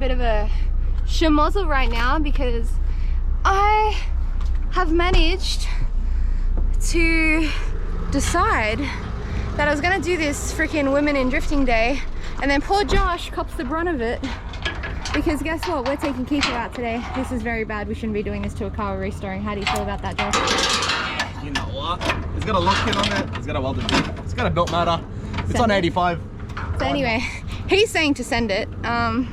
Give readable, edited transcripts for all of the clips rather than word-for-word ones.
bit of a schmozzle right now because I have managed to decide that I was gonna do this freaking Women in Drifting Day, and then poor Josh cops the brunt of it because guess what? We're taking Keiko out today. This is very bad. We shouldn't be doing this to a car we're restoring. How do you feel about that, Josh? You know what? It's got a lock kit on it. It's got a welded bit. It's got a belt motor. It's on 85. So anyway, he's saying to send it. I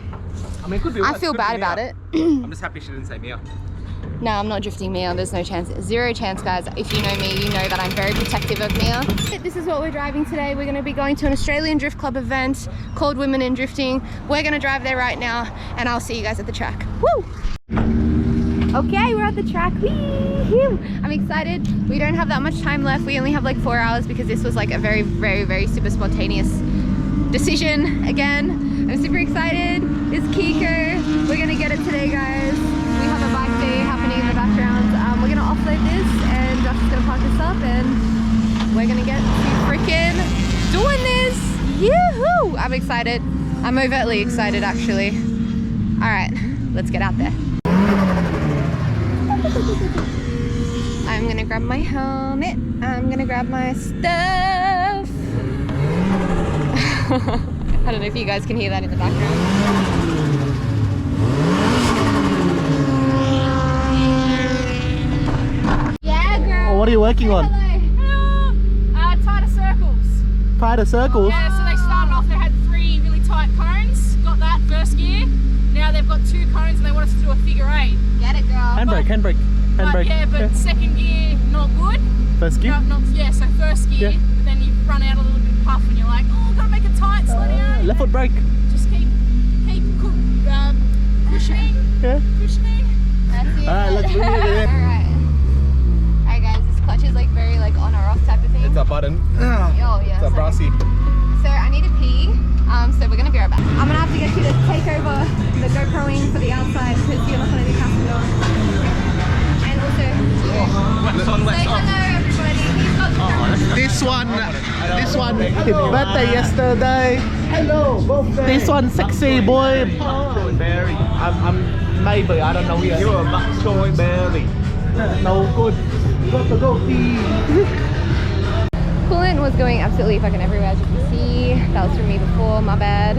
mean, it could be. I feel bad about it. I'm just happy she didn't say Mia. No, I'm not drifting Mia. There's no chance. Zero chance, guys. If you know me, you know that I'm very protective of Mia. This is what we're driving today. We're going to be going to an Australian Drift Club event called Women in Drifting. We're going to drive there right now, and I'll see you guys at the track. Woo! Okay, we're at the track. Whee! I'm excited. We don't have that much time left. We only have like 4 hours because this was like a very, very, very super spontaneous decision again. I'm super excited. It's Keiko. We're going to get it today, guys. We have a bike day happening in the background. We're gonna offload this and Josh is gonna park this up and we're gonna get to freaking doing this. Yoo-hoo! I'm excited. I'm overtly excited actually. All right, let's get out there. I'm gonna grab my helmet. I'm gonna grab my stuff. I don't know if you guys can hear that in the background. What are you working on? Hello. Tighter circles. Tighter circles? Yeah, so they started off, they had 3 really tight cones. Got that first gear. Now they've got 2 cones and they want us to do a figure 8. Get it, girl. Handbrake, handbrake, handbrake. Yeah, but second gear, not good. First gear? Yeah, so first gear, Yeah. but then you run out a little bit of puff and you're like, oh, gotta make it tight, slow down. Left foot brake. Just keep cushioning. Yeah. Cushioning. That's it. Alright, let's bring it in. Alright. Alright guys, this clutch is like very like on or off type of thing. It's a button. Oh yeah. It's a brassy. So I need to pee. So we're gonna be right back. I'm gonna have to get you to take over the GoProing for the outside because you're not gonna do passenger. And also, say hello everybody. He's got the This one hit better yesterday. Hello, both This one sexy boy. I'm maybe, I don't know yet. You're a buck strawberry. No good. Got to go pee. coolant was going absolutely fucking everywhere, as you can see. That was from me before, my bad.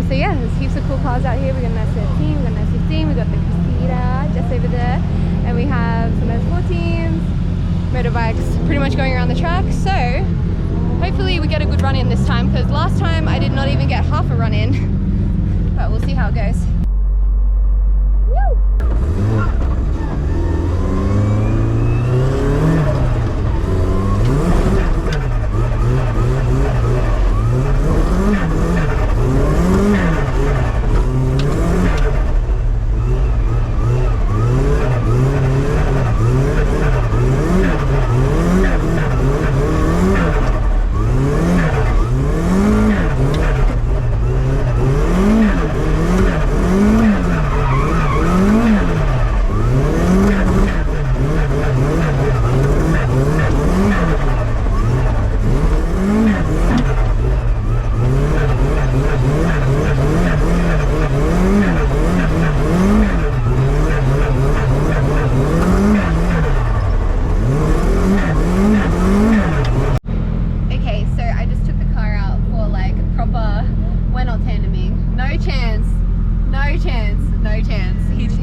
So yeah, there's heaps of cool cars out here. We got an S13, we got an S15, we got the Casita just over there, and we have some S14s, motorbikes pretty much going around the track. So hopefully we get a good run in this time, because last time I did not even get half a run in, but we'll see how it goes. Woo!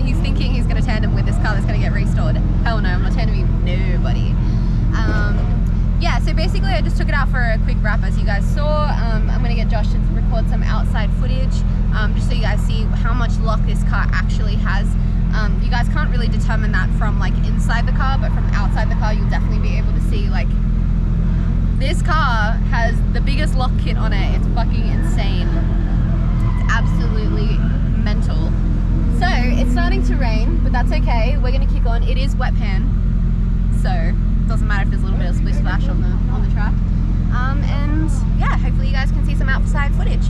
He's thinking he's going to tandem with this car that's going to get restored. Hell no, I'm not tandeming nobody. Yeah, so basically I just took it out for a quick wrap, as you guys saw. I'm going to get Josh to record some outside footage, just so you guys see how much luck this car actually has. You guys can't really determine that from like inside the car, but from outside the car you'll definitely be able to see, like, this car has the biggest lock kit on it. It's fucking insane. It's absolutely mental. So it's starting to rain, but that's okay. We're gonna kick on. It is wet pan, so it doesn't matter if there's a little bit of splish splash on the track. And yeah, hopefully you guys can see some outside footage.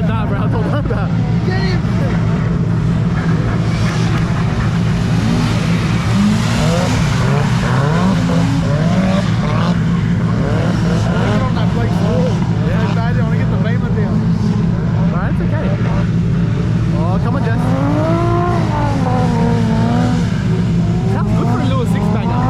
Nah, bro, I told her that. Get him! Get on that black wall. Yeah, it's bad. I want to get the beamer down. Alright, it's okay. Oh, come on, Jess. Sounds good for a Lewis 6-banger.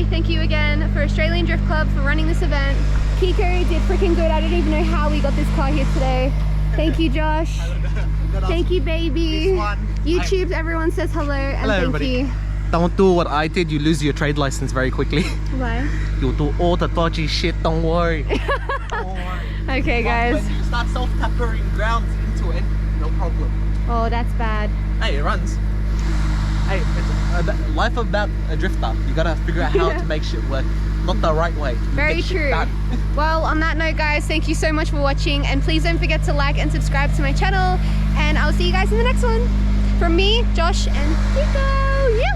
Thank you again for Australian Drift Club for running this event. Keiko did freaking good. I don't even know how we got this car here today. Thank you, Josh. Thank you, baby. YouTube, everyone says hello and hello, thank everybody. you. Don't do what I did, you lose your trade license very quickly. Why? You'll do all the dodgy shit, don't worry. Don't worry. Okay, guys. When you start self-tappering grounds into it, no problem. Oh, that's bad. Hey, it runs. Hey, life of that a drifter. You gotta figure out how to make shit work, not the right way. Very true. Well, on that note, guys, thank you so much for watching, and please don't forget to like and subscribe to my channel, and I'll see you guys in the next one. From me, Josh, and Keiko.